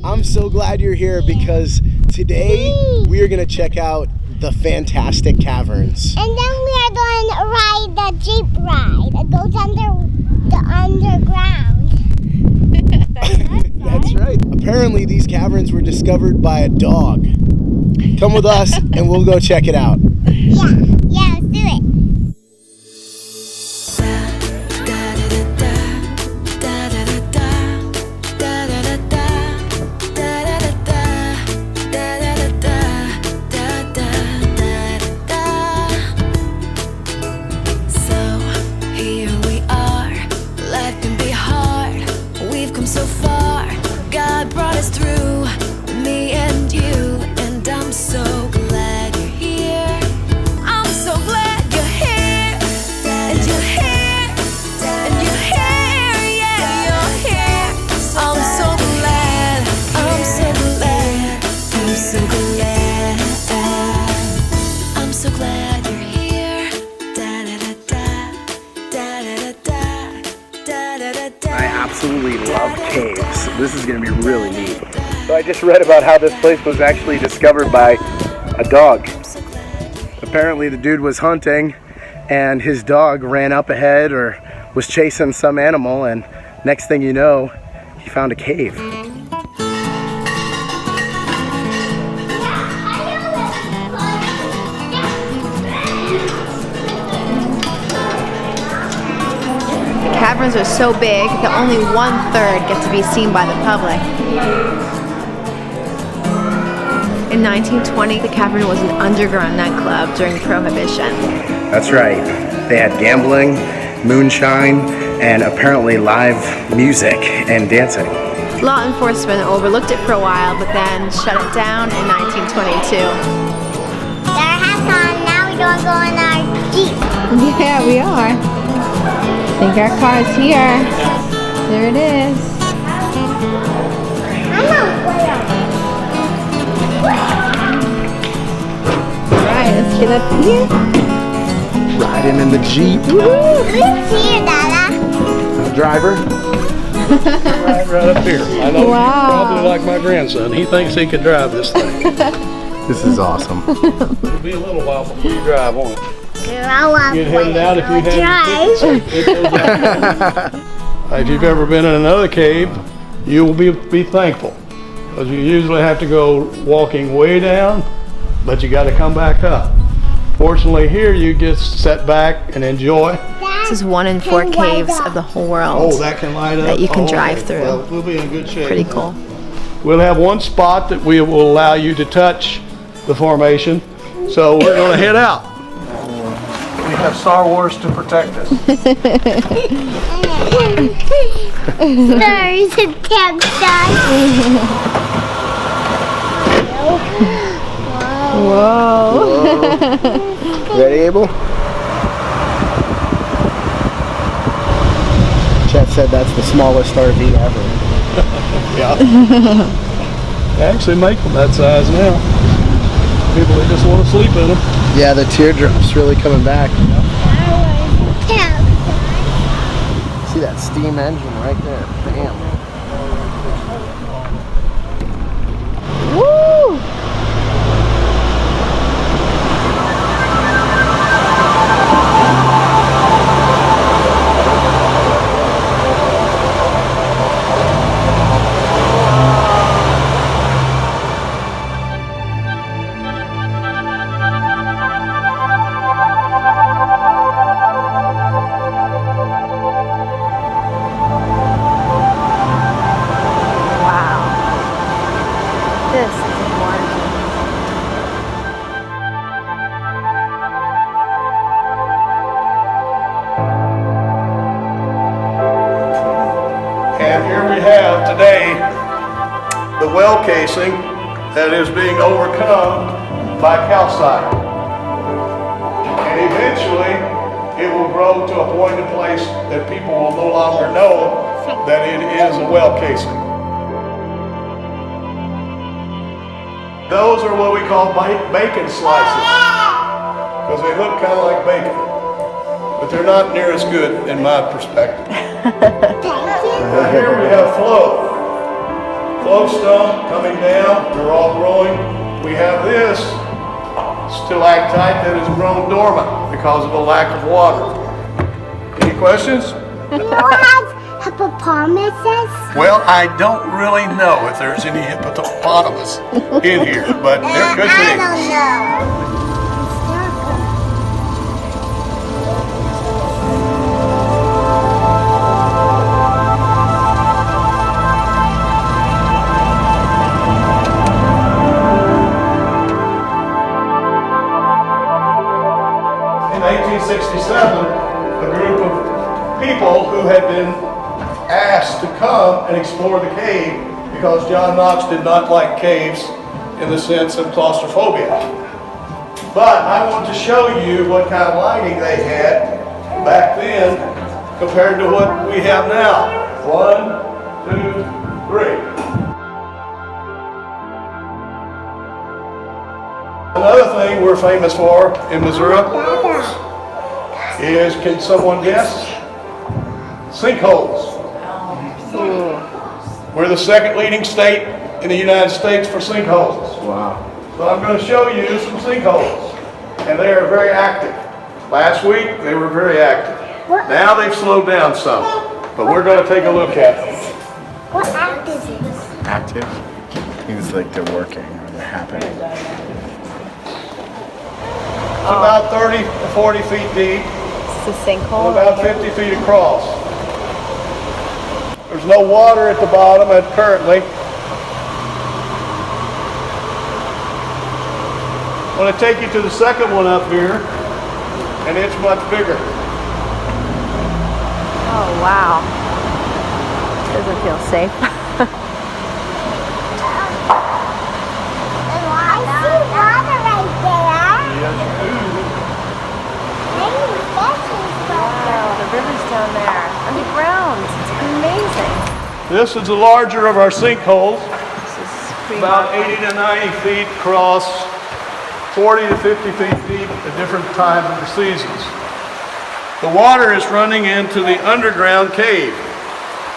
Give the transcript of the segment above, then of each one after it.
I'm so glad you're here because today we are going to check out the Fantastic Caverns. And then we are going to ride the Jeep ride. It goes under the underground. That's right. Apparently these caverns were discovered by a dog. Come with us and we'll go check it out. Yeah, let's do it. I absolutely love caves. This is going to be really neat. So I just read about how this place was actually discovered by a dog. Apparently the dude was hunting and his dog ran up ahead or was chasing some animal, and next thing you know, he found a cave. Caverns are so big that only 1/3 get to be seen by the public. In 1920, the cavern was an underground nightclub during Prohibition. That's right. They had gambling, moonshine, and apparently live music and dancing. Law enforcement overlooked it for a while, but then shut it down in 1922. Got our hats on, now we're going to go in our Jeep. Yeah, we are. I think our car is here. There it is. Alright, let's get up here. Riding in the Jeep. Who's here, Dada? The driver. Right up here. I know Wow. you're probably like my grandson. He thinks he could drive this thing. This is awesome. It'll be a little while before you drive on it. You'd You'd head it out if you had. If you've ever been in another cave, you will be thankful, because you usually have to go walking way down, but you got to come back up. Fortunately, here you just sit back and enjoy. This is 1 in 4 caves of the whole world. Oh, that can light up. That you can Oh, drive through. Well, we'll be in good shape. Pretty cool. We'll have one spot that we will allow you to touch the formation, so we're going to head out. We have Star Wars to protect us. Stars and cacti. Whoa. Ready, Abel? Chet said that's the smallest RV ever. Yeah. They actually make them that size now. People that just want to sleep in them. Yeah, the teardrop's really coming back. See that steam engine right there. Bam. Woo! This is wonderful. And here we have today the well casing that is being overcome by calcite. And eventually it will grow to a point in place that people will no longer know that it is a well casing. Those are what we call bacon slices, because they look kind of like bacon, but they're not near as good in my perspective. Now here we have flow. flowstone coming down. They're all growing. We have this stalactite that has grown dormant because of a lack of water. Any questions? Do you have hippopotamuses? Well, I don't really know if there's any hippopotamus in here, but there could I be. don't know. In 1867, a group of people who had been asked to come and explore the cave because John Knox did not like caves in the sense of claustrophobia. But I want to show you what kind of lighting they had back then compared to what we have now. 1, 2, 3. Another thing we're famous for in Missouri is, can someone guess? Sinkholes. We're the second leading state in the United States for sinkholes. Wow. So I'm going to show you some sinkholes, and they are very active. Last week they were very active. Now they've slowed down some, but we're going to take a look at them. What act is this? Active? Means like they're working or they're happening. It's about 30 to 40 feet deep, It's a sinkhole. about 50 feet across. There's no water at the bottom currently. I'm going to take you to the second one up here, and it's much bigger. Oh, wow. Doesn't feel safe. I see water right there. Maybe fishes right there. Wow, the river's down there. Underground. It's amazing. This is the larger of our sinkholes, This is pretty about 80 to 90 feet across, 40 to 50 feet deep at different times of the seasons. The water is running into the underground cave.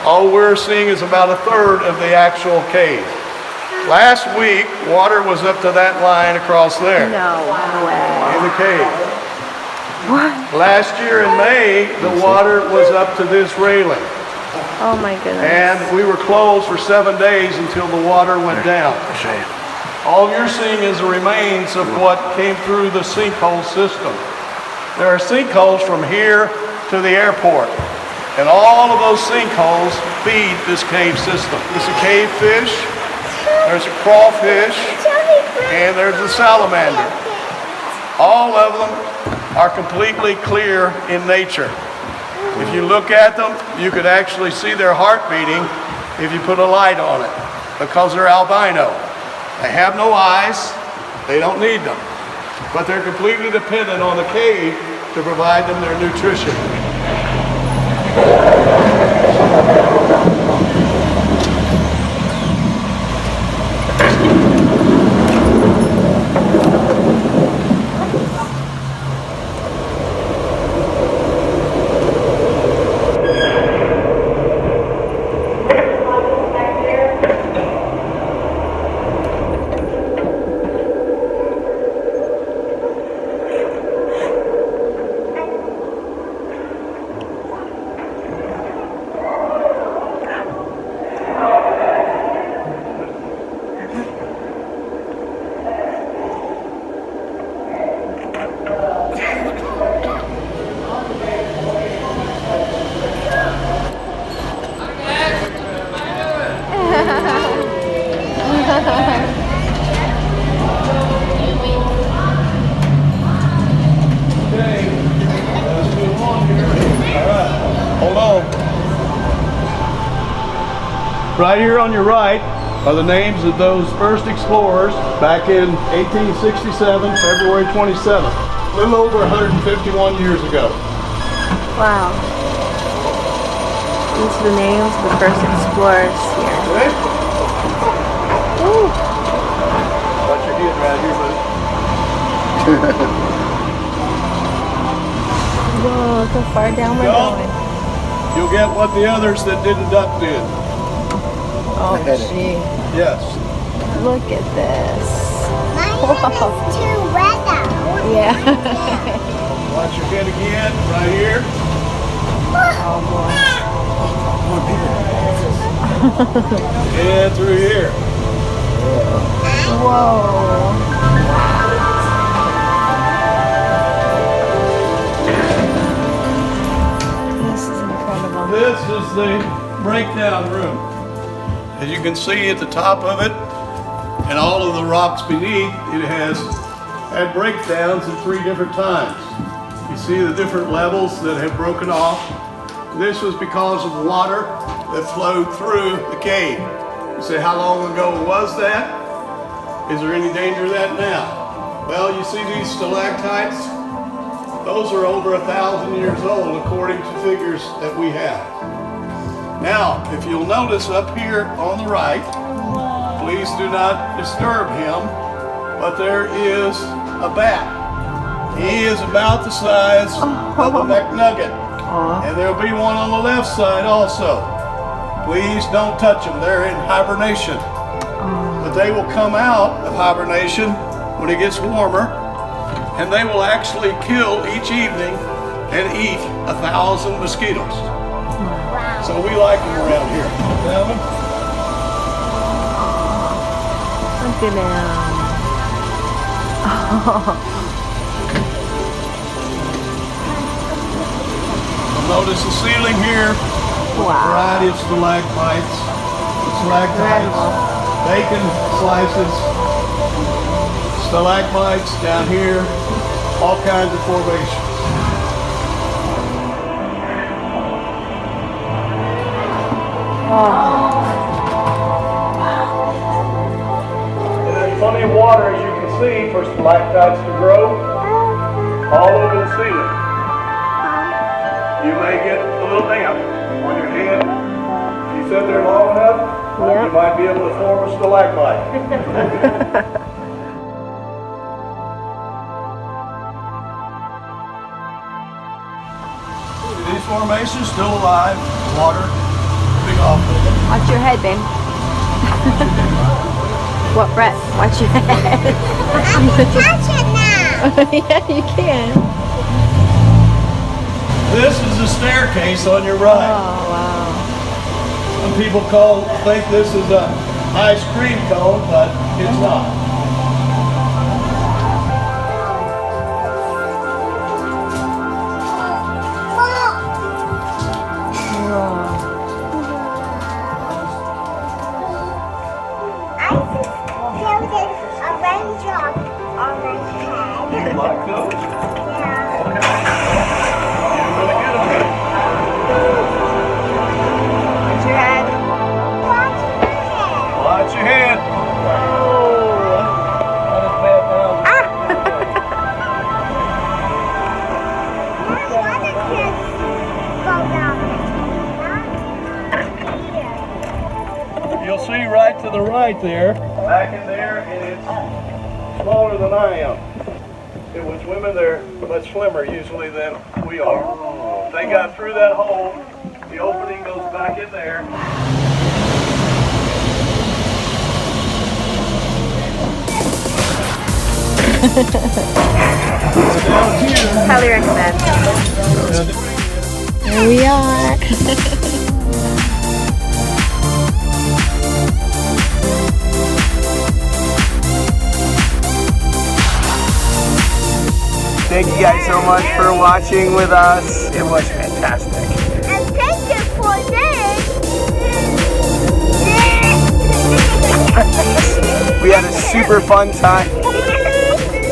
All we're seeing is about a third of the actual cave. Last week, water was up to that line across there No way. in the cave. What? Last year in May, the water was up to this railing. Oh my goodness. And we were closed for 7 days until the water went down. All you're seeing is the remains of what came through the sinkhole system. There are sinkholes from here to the airport. And all of those sinkholes feed this cave system. There's a cave fish, there's a crawfish, and there's a salamander. All of them are completely clear in nature. If you look at them, you could actually see their heart beating if you put a light on it, because they're albino. They have no eyes, they don't need them, but they're completely dependent on the cave to provide them their nutrition. Right here on your right are the names of those first explorers back in 1867, February 27th, a little over 151 years ago. Wow. These are the names of the first explorers here. Okay? Ooh. Watch your head right here, buddy. Whoa, look how far down we're No. going. You'll get what the others that didn't duck did. Oh, the headache. gee. Yes. Look at this. My head is too wet though. Yeah. Watch your head again, right here. Oh, boy. And through here. Whoa. This is incredible. This is the breakdown room. As you can see at the top of it and all of the rocks beneath, it has had breakdowns at 3 different times. You see the different levels that have broken off. This was because of water that flowed through the cave. You say, how long ago was that? Is there any danger of that now? Well, you see these stalactites? Those are over 1,000 years old according to figures that we have. Now, if you'll notice up here on the right, please do not disturb him, but there is a bat. He is about the size of a McNugget. And there'll be one on the left side also. Please don't touch them, they're in hibernation. But they will come out of hibernation when it gets warmer, and they will actually kill each evening and eat 1,000 mosquitoes. So we like them around here. Melvin? Look at him. Notice the ceiling here. Wow. Variety of stalagmites, stalactites, bacon slices, stalagmites down here, all kinds of formations. And there's plenty of water, as you can see, for stalactites to grow all over the ceiling. You may get a little damp on your hand. If you sit there long enough, you might be able to form a stalagmite. These formations still alive, water, big off of them. Watch your head, babe. What, Brett? Watch your head. I can touch it now. Yeah, you can. This is the staircase on your right. Oh, wow. Some people think this is a ice cream cone, but it's not. I just built a raindrop on my head. You like those? Yeah. Okay. You're gonna get them. Watch your head. Watch my head. Watch your head. Not as bad now. There's other kids go down there. You'll see right to the right there, back in there, and it's smaller than I am. It was women there, much slimmer usually than we are. They got through that hole, the opening goes back in there. Down here, Highly recommend. Here we are. Thank you guys so much for watching with us. It was fantastic. And thank you for this. We had a super fun time.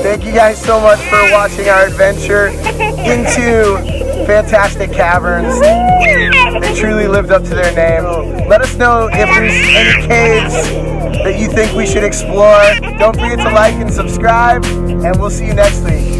Thank you guys so much for watching our adventure into Fantastic Caverns. They truly lived up to their name. Let us know if there's any caves that you think we should explore. Don't forget to like and subscribe, and we'll see you next week.